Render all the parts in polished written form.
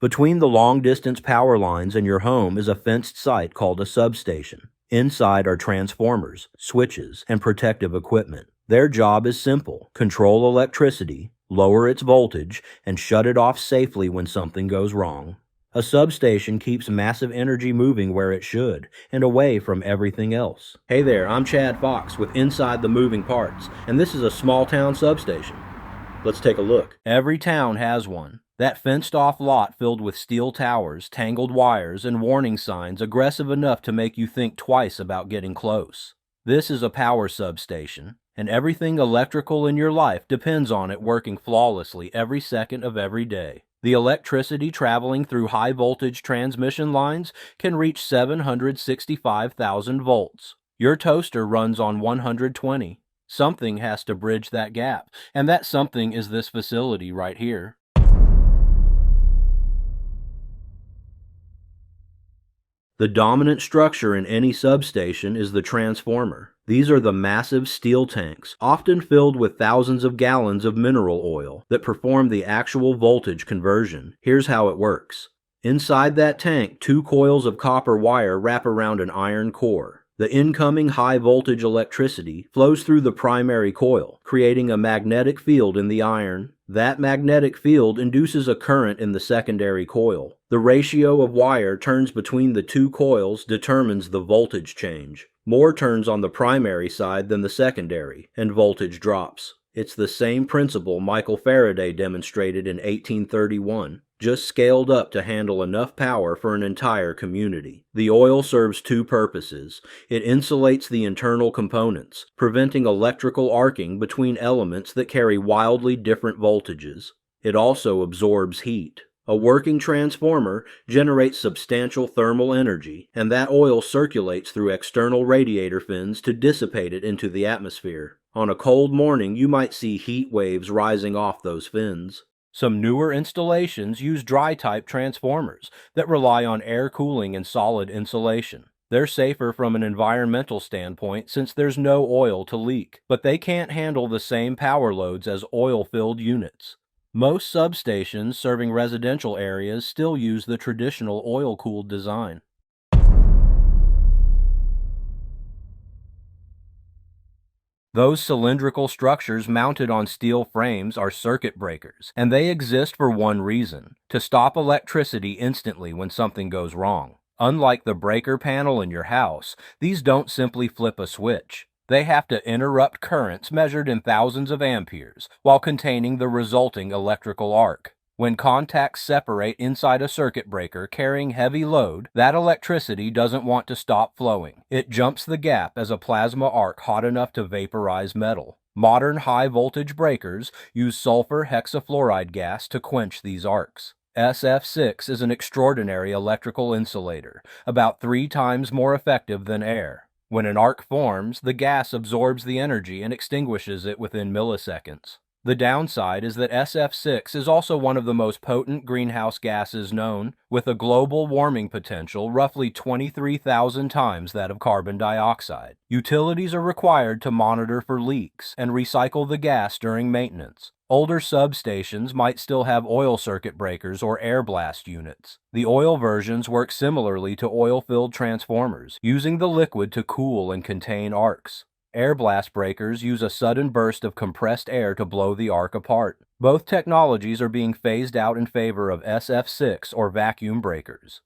Between the long-distance power lines and your home is a fenced site called a substation. Inside are transformers, switches, and protective equipment. Their job is simple: control electricity, lower its voltage, and shut it off safely when something goes wrong. A substation keeps massive energy moving where it should, and away from everything else. Hey there, I'm Chad Fox with Inside the Moving Parts, and this is a small town substation. Let's take a look. Every town has one. That fenced-off lot filled with steel towers, tangled wires, and warning signs aggressive enough to make you think twice about getting close. This is a power substation, and everything electrical in your life depends on it working flawlessly every second of every day. The electricity traveling through high-voltage transmission lines can reach 765,000 volts. Your toaster runs on 120. Something has to bridge that gap, and that something is this facility right here. The dominant structure in any substation is the transformer. These are the massive steel tanks, often filled with thousands of gallons of mineral oil, that perform the actual voltage conversion. Here's how it works. Inside that tank, 2 coils of copper wire wrap around an iron core. The incoming high-voltage electricity flows through the primary coil, creating a magnetic field in the iron. That magnetic field induces a current in the secondary coil. The ratio of wire turns between the 2 coils determines the voltage change. More turns on the primary side than the secondary, and voltage drops. It's the same principle Michael Faraday demonstrated in 1831. Just scaled up to handle enough power for an entire community. The oil serves 2 purposes. It insulates the internal components, preventing electrical arcing between elements that carry wildly different voltages. It also absorbs heat. A working transformer generates substantial thermal energy, and that oil circulates through external radiator fins to dissipate it into the atmosphere. On a cold morning, you might see heat waves rising off those fins. Some newer installations use dry-type transformers that rely on air cooling and solid insulation. They're safer from an environmental standpoint since there's no oil to leak, but they can't handle the same power loads as oil-filled units. Most substations serving residential areas still use the traditional oil-cooled design. Those cylindrical structures mounted on steel frames are circuit breakers, and they exist for one reason: to stop electricity instantly when something goes wrong. Unlike the breaker panel in your house, these don't simply flip a switch. They have to interrupt currents measured in thousands of amperes while containing the resulting electrical arc. When contacts separate inside a circuit breaker carrying heavy load, that electricity doesn't want to stop flowing. It jumps the gap as a plasma arc hot enough to vaporize metal. Modern high-voltage breakers use sulfur hexafluoride gas to quench these arcs. SF6 is an extraordinary electrical insulator, about 3 times more effective than air. When an arc forms, the gas absorbs the energy and extinguishes it within milliseconds. The downside is that SF6 is also one of the most potent greenhouse gases known, with a global warming potential roughly 23,000 times that of carbon dioxide. Utilities are required to monitor for leaks and recycle the gas during maintenance. Older substations might still have oil circuit breakers or air blast units. The oil versions work similarly to oil-filled transformers, using the liquid to cool and contain arcs. Air blast breakers use a sudden burst of compressed air to blow the arc apart. Both technologies are being phased out in favor of SF6 or vacuum breakers.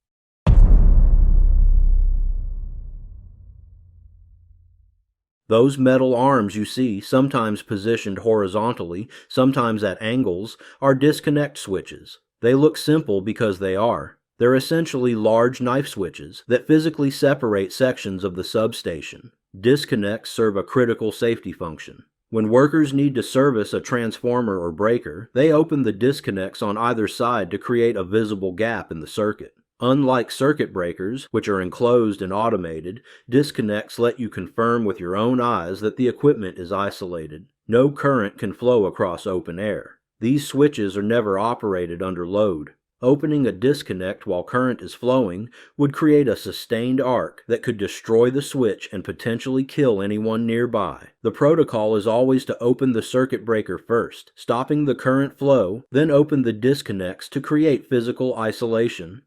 Those metal arms you see, sometimes positioned horizontally, sometimes at angles, are disconnect switches. They look simple because they are. They're essentially large knife switches that physically separate sections of the substation. Disconnects serve a critical safety function. When workers need to service a transformer or breaker, they open the disconnects on either side to create a visible gap in the circuit. Unlike circuit breakers, which are enclosed and automated, disconnects let you confirm with your own eyes that the equipment is isolated. No current can flow across open air. These switches are never operated under load. Opening a disconnect while current is flowing would create a sustained arc that could destroy the switch and potentially kill anyone nearby. The protocol is always to open the circuit breaker first, stopping the current flow, then open the disconnects to create physical isolation.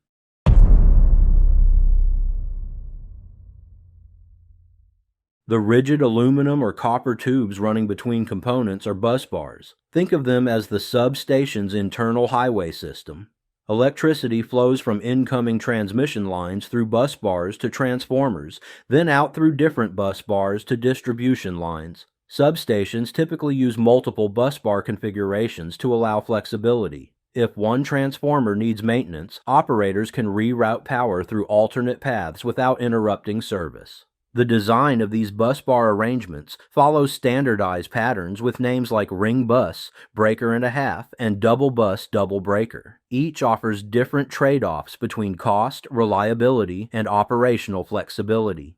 The rigid aluminum or copper tubes running between components are busbars. Think of them as the substation's internal highway system. Electricity flows from incoming transmission lines through busbars to transformers, then out through different busbars to distribution lines. Substations typically use multiple busbar configurations to allow flexibility. If one transformer needs maintenance, operators can reroute power through alternate paths without interrupting service. The design of these busbar arrangements follows standardized patterns with names like ring bus, breaker and a half, and double bus, double breaker. Each offers different trade-offs between cost, reliability, and operational flexibility.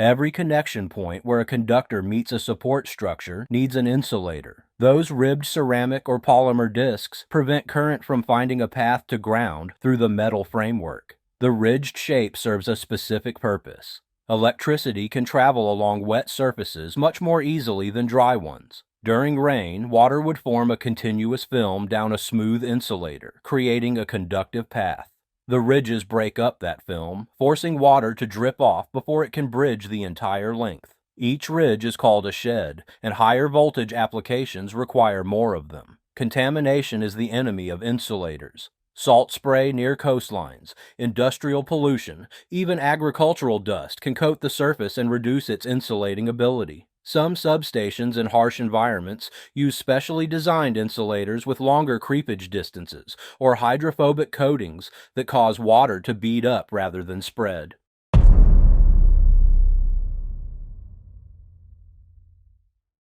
Every connection point where a conductor meets a support structure needs an insulator. Those ribbed ceramic or polymer discs prevent current from finding a path to ground through the metal framework. The ridged shape serves a specific purpose. Electricity can travel along wet surfaces much more easily than dry ones. During rain, water would form a continuous film down a smooth insulator, creating a conductive path. The ridges break up that film, forcing water to drip off before it can bridge the entire length. Each ridge is called a shed, and higher voltage applications require more of them. Contamination is the enemy of insulators. Salt spray near coastlines, industrial pollution, even agricultural dust can coat the surface and reduce its insulating ability. Some substations in harsh environments use specially designed insulators with longer creepage distances or hydrophobic coatings that cause water to bead up rather than spread.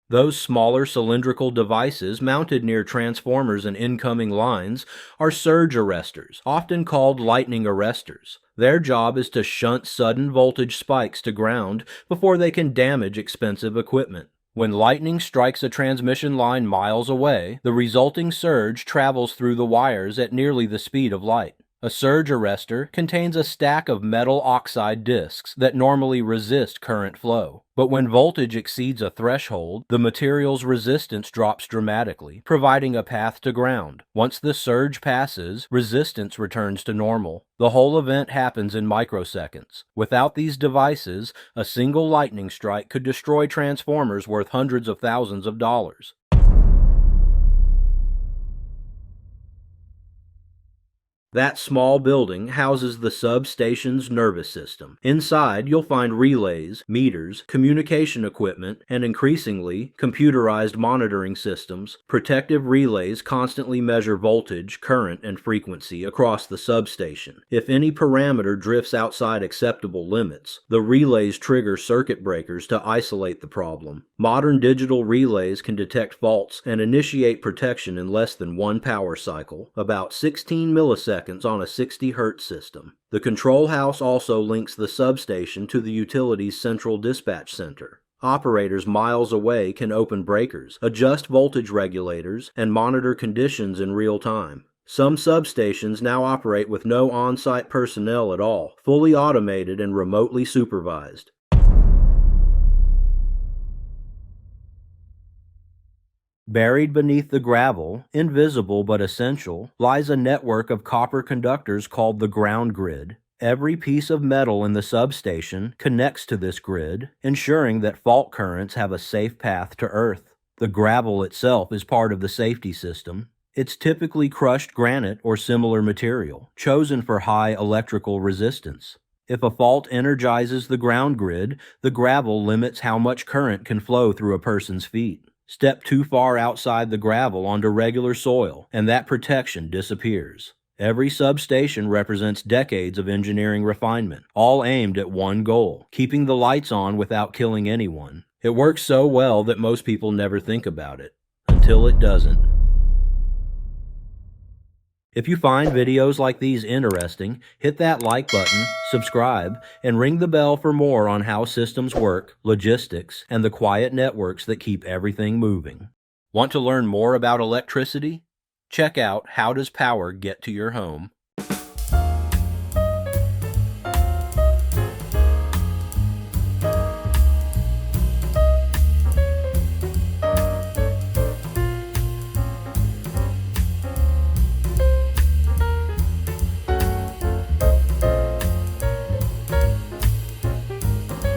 Those smaller cylindrical devices mounted near transformers and incoming lines are surge arresters, often called lightning arresters. Their job is to shunt sudden voltage spikes to ground before they can damage expensive equipment. When lightning strikes a transmission line miles away, the resulting surge travels through the wires at nearly the speed of light. A surge arrestor contains a stack of metal oxide discs that normally resist current flow. But when voltage exceeds a threshold, the material's resistance drops dramatically, providing a path to ground. Once the surge passes, resistance returns to normal. The whole event happens in microseconds. Without these devices, a single lightning strike could destroy transformers worth hundreds of thousands of dollars. That small building houses the substation's nervous system. Inside, you'll find relays, meters, communication equipment, and increasingly, computerized monitoring systems. Protective relays constantly measure voltage, current, and frequency across the substation. If any parameter drifts outside acceptable limits, the relays trigger circuit breakers to isolate the problem. Modern digital relays can detect faults and initiate protection in less than one power cycle, about 16 milliseconds on a 60 Hz system. The control house also links the substation to the utility's central dispatch center. Operators miles away can open breakers, adjust voltage regulators, and monitor conditions in real time. Some substations now operate with no on-site personnel at all, fully automated and remotely supervised. Buried beneath the gravel, invisible but essential, lies a network of copper conductors called the ground grid. Every piece of metal in the substation connects to this grid, ensuring that fault currents have a safe path to Earth. The gravel itself is part of the safety system. It's typically crushed granite or similar material, chosen for high electrical resistance. If a fault energizes the ground grid, the gravel limits how much current can flow through a person's feet. Step too far outside the gravel onto regular soil, and that protection disappears. Every substation represents decades of engineering refinement, all aimed at one goal, keeping the lights on without killing anyone. It works so well that most people never think about it, until it doesn't. If you find videos like these interesting, hit that like button, subscribe, and ring the bell for more on how systems work, logistics, and the quiet networks that keep everything moving. Want to learn more about electricity? Check out How Does Power Get to Your Home